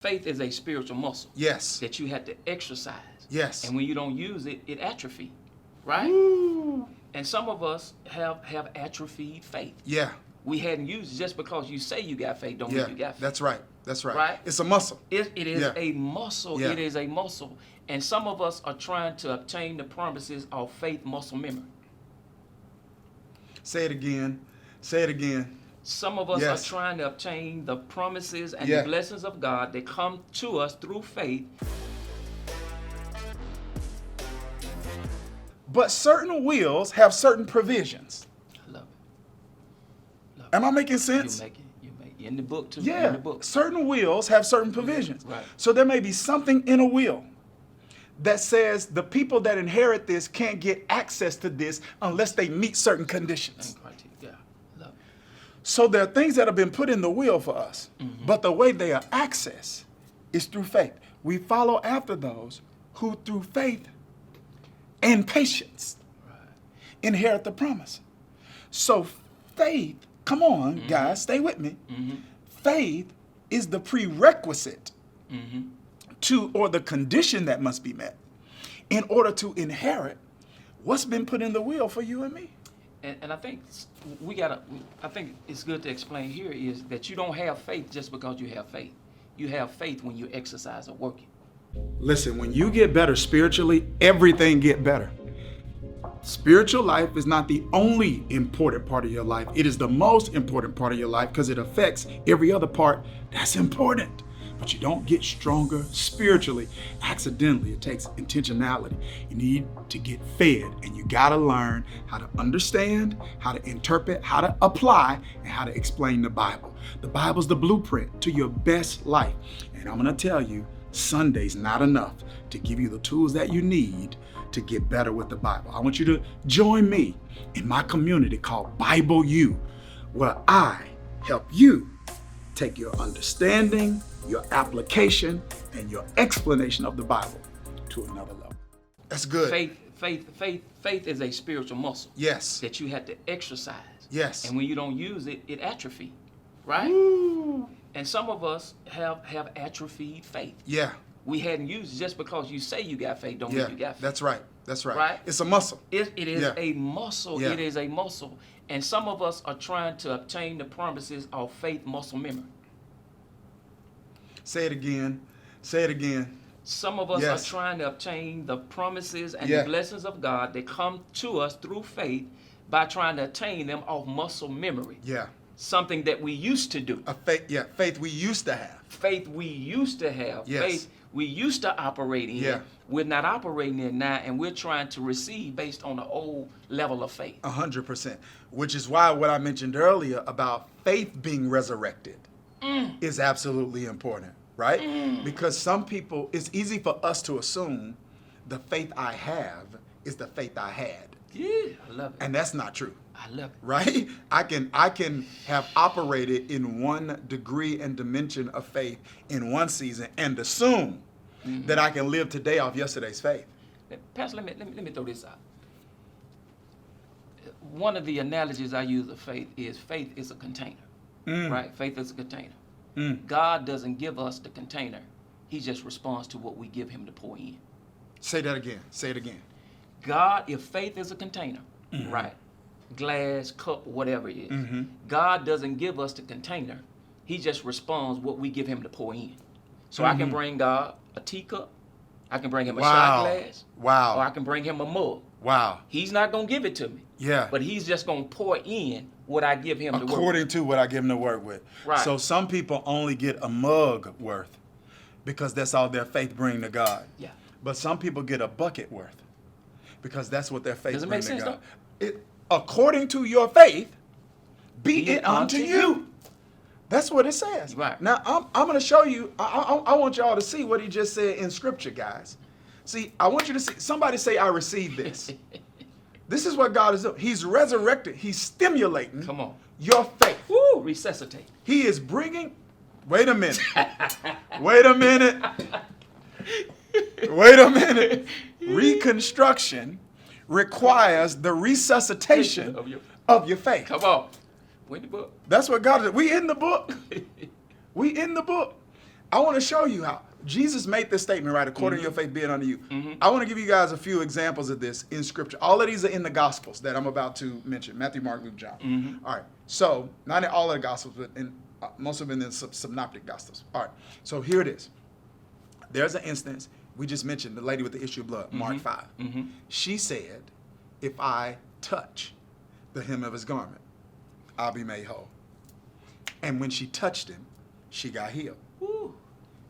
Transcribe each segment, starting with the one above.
Faith is a spiritual muscle. Yes. That you have to exercise. Yes. And when you don't use it, it atrophies, right? Woo. And some of us have atrophied faith. Yeah. We hadn't used it. Just because you say you got faith don't mean you got faith. That's right. That's right. Right? It's a muscle. It is a muscle. Yeah. It is a muscle. And some of us are trying to obtain the promises of faith muscle memory. Say it again. Say it again. Some of us are trying to obtain the promises and the blessings of God that come to us through faith. But certain wills have certain provisions. I love it. Am I making sense? You're in the book too. Yeah. In the book. Certain wills have certain provisions. Right. So there may be something in a will that says the people that inherit this can't get access to this unless they meet certain conditions. Yeah. Love it. So there are things that have been put in the will for us, but the way they are accessed is through faith. We follow after those who through faith and patience inherit the promise. So faith, come on, guys, stay with me. Faith is the prerequisite to, or the condition that must be met in order to inherit what's been put in the will for you and me. And I think I think it's good to explain here is that you don't have faith just because you have faith. You have faith when you exercise or working. Listen, when you get better spiritually, everything get better. Spiritual life is not the only important part of your life. It is the most important part of your life because it affects every other part that's important. But you don't get stronger spiritually accidentally. It takes intentionality. You need to get fed, and you got to learn how to understand, how to interpret, how to apply, and how to explain the Bible. The Bible's the blueprint to your best life. And I'm going to tell you, Sunday's not enough to give you the tools that you need to get better with the Bible. I want you to join me in my community called Bible U, where I help you take your understanding, your application, and your explanation of the Bible to another level. That's good. Faith is a spiritual muscle. Yes. That you have to exercise. Yes. And when you don't use it, it atrophies, right? Woo. And some of us have atrophied faith. Yeah. We hadn't used it. Just because you say you got faith don't mean you got faith. That's right. That's right. Right? It's a muscle. It is a muscle. Yeah. It is a muscle. And some of us are trying to obtain the promises of faith muscle memory. Say it again. Say it again. Some of us are trying to obtain the promises and the blessings of God that come to us through faith by trying to attain them off muscle memory. Yeah. Something that we used to do. Faith we used to have. Faith we used to have. Yes. Faith we used to operate in. Yeah. We're not operating in now, and we're trying to receive based on the old level of faith. 100%. Which is why what I mentioned earlier about faith being resurrected is absolutely important, right? Because some people, it's easy for us to assume the faith I have is the faith I had. Yeah, I love it. And that's not true. I love it. Right? I can have operated in one degree and dimension of faith in one season and assume that I can live today off yesterday's faith. Pastor, let me throw this out. One of the analogies I use of faith is a container. Right? Faith is a container. God doesn't give us the container. He just responds to what we give him to pour in. Say that again. Say it again. God, if faith is a container, right? Glass, cup, whatever it is. God doesn't give us the container. He just responds what we give him to pour in. So I can bring God a teacup. I can bring him a shot glass. Wow. Or I can bring him a mug. Wow. He's not going to give it to me. Yeah. But he's just going to pour in what I give him to work with. According to what I give him to work with. Right. So some people only get a mug worth because that's all their faith bring to God. Yeah. But some people get a bucket worth because that's what their faith Does it bring make to sense, God. though? According to your faith, be it unto you. That's what it says. Right. Now, I'm going to show you. I want y'all to see what he just said in Scripture, guys. See, I want you to see. Somebody say, I received this. This is what God is doing. He's resurrected. He's stimulating Come on. your faith. Woo, resuscitate. He is bringing. Wait a minute. Wait a minute. Wait a minute. Reconstruction requires the resuscitation of your faith. Come on. We in the book. That's what God is. We in the book. We in the book. I want to show you how. Jesus made this statement, right? According to your faith being unto you. I want to give you guys a few examples of this in Scripture. All of these are in the Gospels that I'm about to mention. Matthew, Mark, Luke, John. All right. So, not in all of the Gospels, but in most of them in the synoptic Gospels. All right. So, here it is. There's an instance. We just mentioned the lady with the issue of blood, Mark 5. She said, if I touch the hem of his garment, I'll be made whole. And when she touched him, she got healed. Woo.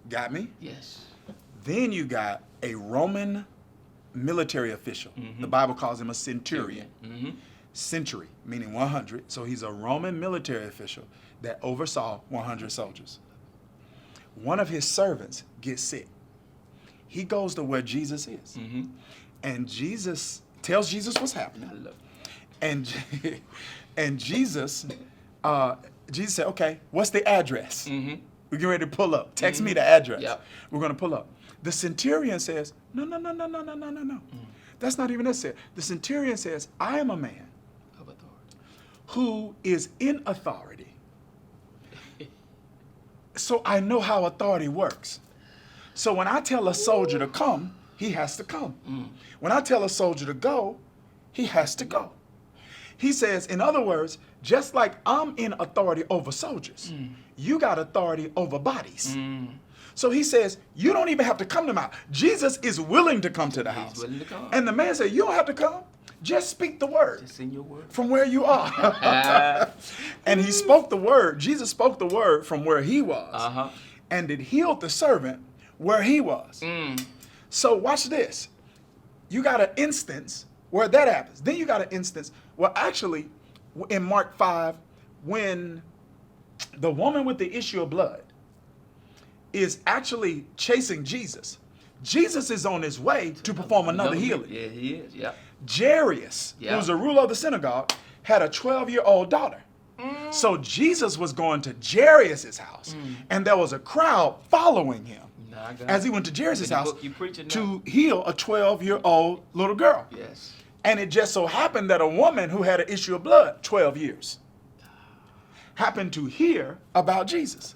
Got me? Yes. Then you got a Roman military official. The Bible calls him a centurion. Century, meaning 100. So he's a Roman military official that oversaw 100 soldiers. One of his servants gets sick. He goes to where Jesus is. And Jesus tells Jesus what's happening. I love And, and Jesus said, okay, what's the address? We're getting ready to pull up. Text me the address. Yep. We're going to pull up. The centurion says, no. That's not even necessary. The centurion says, I am a man of authority. who is in authority. So I know how authority works. So when I tell a soldier to come, he has to come. When I tell a soldier to go, he has to go. He says, in other words, just like I'm in authority over soldiers, you got authority over bodies. So he says, you don't even have to come to my house. Jesus is willing to come to the house. He's willing to come. And the man said, you don't have to come. Just speak the word. Just in your word. From where you are. And he spoke the word. Jesus spoke the word from where he was. And it healed the servant where he was. So watch this. You got an instance where that happens. Then you got an instance where actually in Mark 5, when the woman with the issue of blood is actually chasing Jesus, Jesus is on his way to perform another healing. Yeah, he is. Yeah. Jairus, who's the ruler of the synagogue, had a 12-year-old daughter. So Jesus was going to Jairus' house, and there was a crowd following him as he went to Jairus' house to heal a 12-year-old little girl. Yes. And it just so happened that a woman who had an issue of blood, 12 years, happened to hear about Jesus.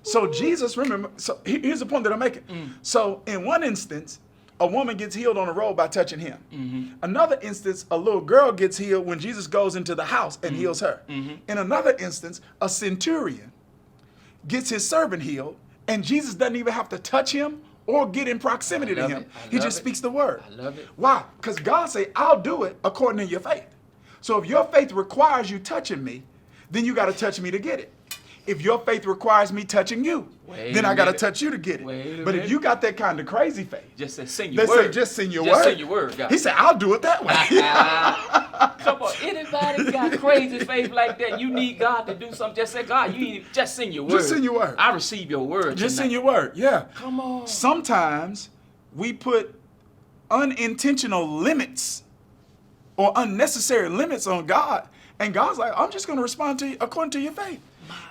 So Jesus, remember, so here's the point that I'm making. So in one instance, a woman gets healed on the road by touching him. Another instance, a little girl gets healed when Jesus goes into the house and heals her. In another instance, a centurion gets his servant healed, and Jesus doesn't even have to touch him or get in proximity to him. He just speaks the word. I love it. Why? Because God say, I'll do it according to your faith. So if your faith requires you touching me, then you got to touch me to get it. If your faith requires me touching you, then I got to touch you to get it. But if you got that kind of crazy faith, just say, send your word. They say, just send your word. Just send your word, God. He said, I'll do it that way. Come on, anybody got crazy faith like that? You need God to do something. Just say, God, you need just send your word. Just send your word. I receive your word. Just send your word. Yeah. Come on. Sometimes we put unintentional limits or unnecessary limits on God, and God's like, I'm just going to respond to you according to your faith.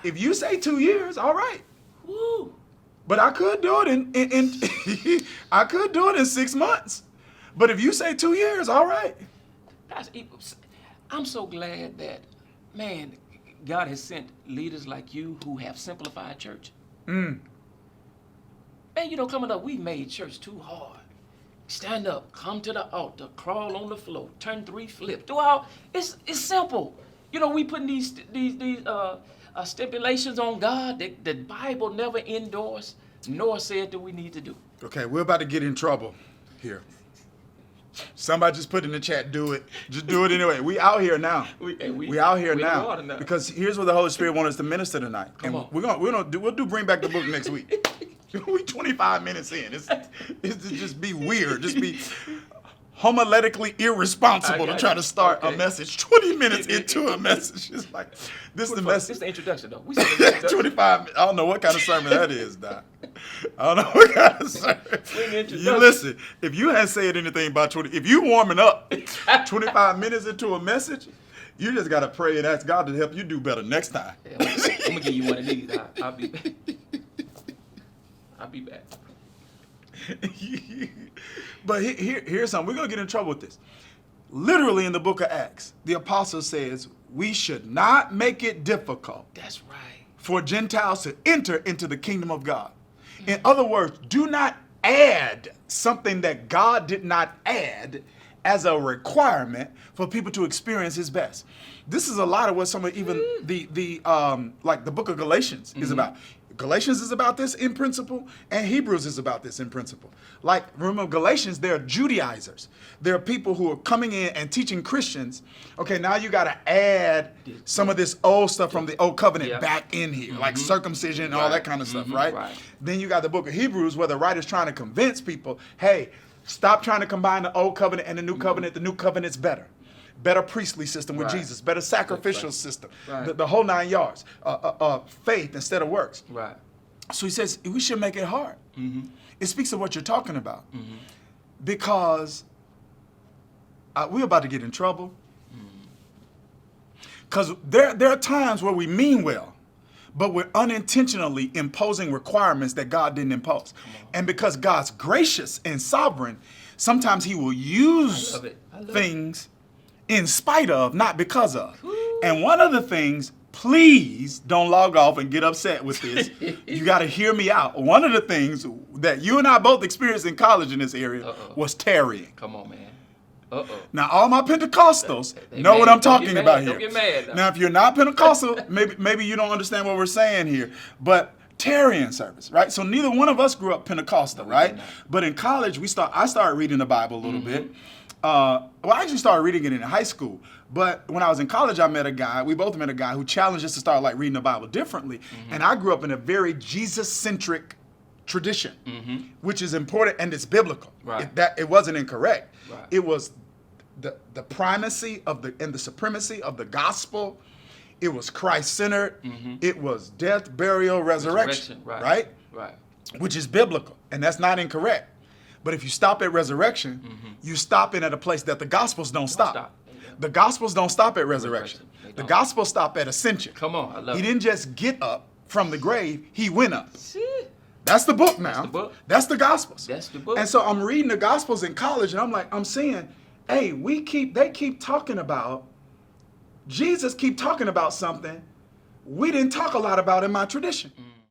If you say 2 years, all right. Woo. But I could do it in I could do it in 6 months. But if you say 2 years, all right. I'm so glad that, man, God has sent leaders like you who have simplified church. Man, you know, coming up, we made church too hard. Stand up, come to the altar, crawl on the floor, turn 3 flips. It's simple. You know, we putting these stipulations on God that the Bible never endorsed nor said that we need to do. Okay, we're about to get in trouble here. Somebody just put in the chat, do it. Just do it anyway. We out here now. We out here now. Because here's what the Holy Spirit wants us to minister tonight. Come on. We'll do Bring Back the Book next week. We 25 minutes in. It's just be weird. Just be homiletically irresponsible to try to start a message 20 minutes into a message. It's like, this is the message. This is the introduction, though. 25, I don't know what kind of sermon that is, Doc. I don't know what kind of sermon. You listen, if you hadn't said anything about if you warming up 25 minutes into a message, you just got to pray and ask God to help you do better next time. Yeah, I'm going to give you one of these. I'll be back. I'll be back. But here's something. We're going to get in trouble with this. Literally in the book of Acts, the apostle says, we should not make it difficult That's right. for Gentiles to enter into the kingdom of God. In other words, do not add something that God did not add as a requirement for people to experience his best. This is a lot of what some of even like the book of Galatians is about. Galatians is about this in principle, and Hebrews is about this in principle. Like, remember, Galatians, they're Judaizers. There are people who are coming in and teaching Christians, okay, now you got to add some of this old stuff from the old covenant back in here, like circumcision and all that kind of stuff, right? Then you got the book of Hebrews where the writer's trying to convince people, hey, stop trying to combine the old covenant and the new covenant. The new covenant's better. Better priestly system with Jesus, better sacrificial system, the whole 9 yards, faith instead of works. Right. So he says we should make it hard. It speaks of what you're talking about, because we're about to get in trouble. Because there are times where we mean well, but we're unintentionally imposing requirements that God didn't impose. And because God's gracious and sovereign, sometimes he will use things in spite of, not because of. And one of the things, please don't log off and get upset with this. You got to hear me out. One of the things that you and I both experienced in college in this area was tarrying. Come on, man. Now, all my Pentecostals know what I'm talking about here. Don't get mad. Now, if you're not Pentecostal, maybe you don't understand what we're saying here. But tarrying service, right? So neither one of us grew up Pentecostal, right? But in college, I started reading the Bible a little bit. Well, I actually started reading it in high school. But when I was in college, we both met a guy who challenged us to start like reading the Bible differently. And I grew up in a very Jesus-centric tradition, which is important and it's biblical. It wasn't incorrect. It was the primacy and the supremacy of the gospel. It was Christ-centered. It was death, burial, resurrection, right? Which is biblical, and that's not incorrect. But if you stop at resurrection, you stop in at a place that the Gospels don't stop. The Gospels don't stop at resurrection. The Gospels stop at ascension. Come on, I love it. He didn't just get up from the grave, he went up. That's the book now. That's the Gospels. That's the book. And so I'm reading the Gospels in college, and I'm saying, hey, they keep talking about, Jesus keep talking about something we didn't talk a lot about in my tradition.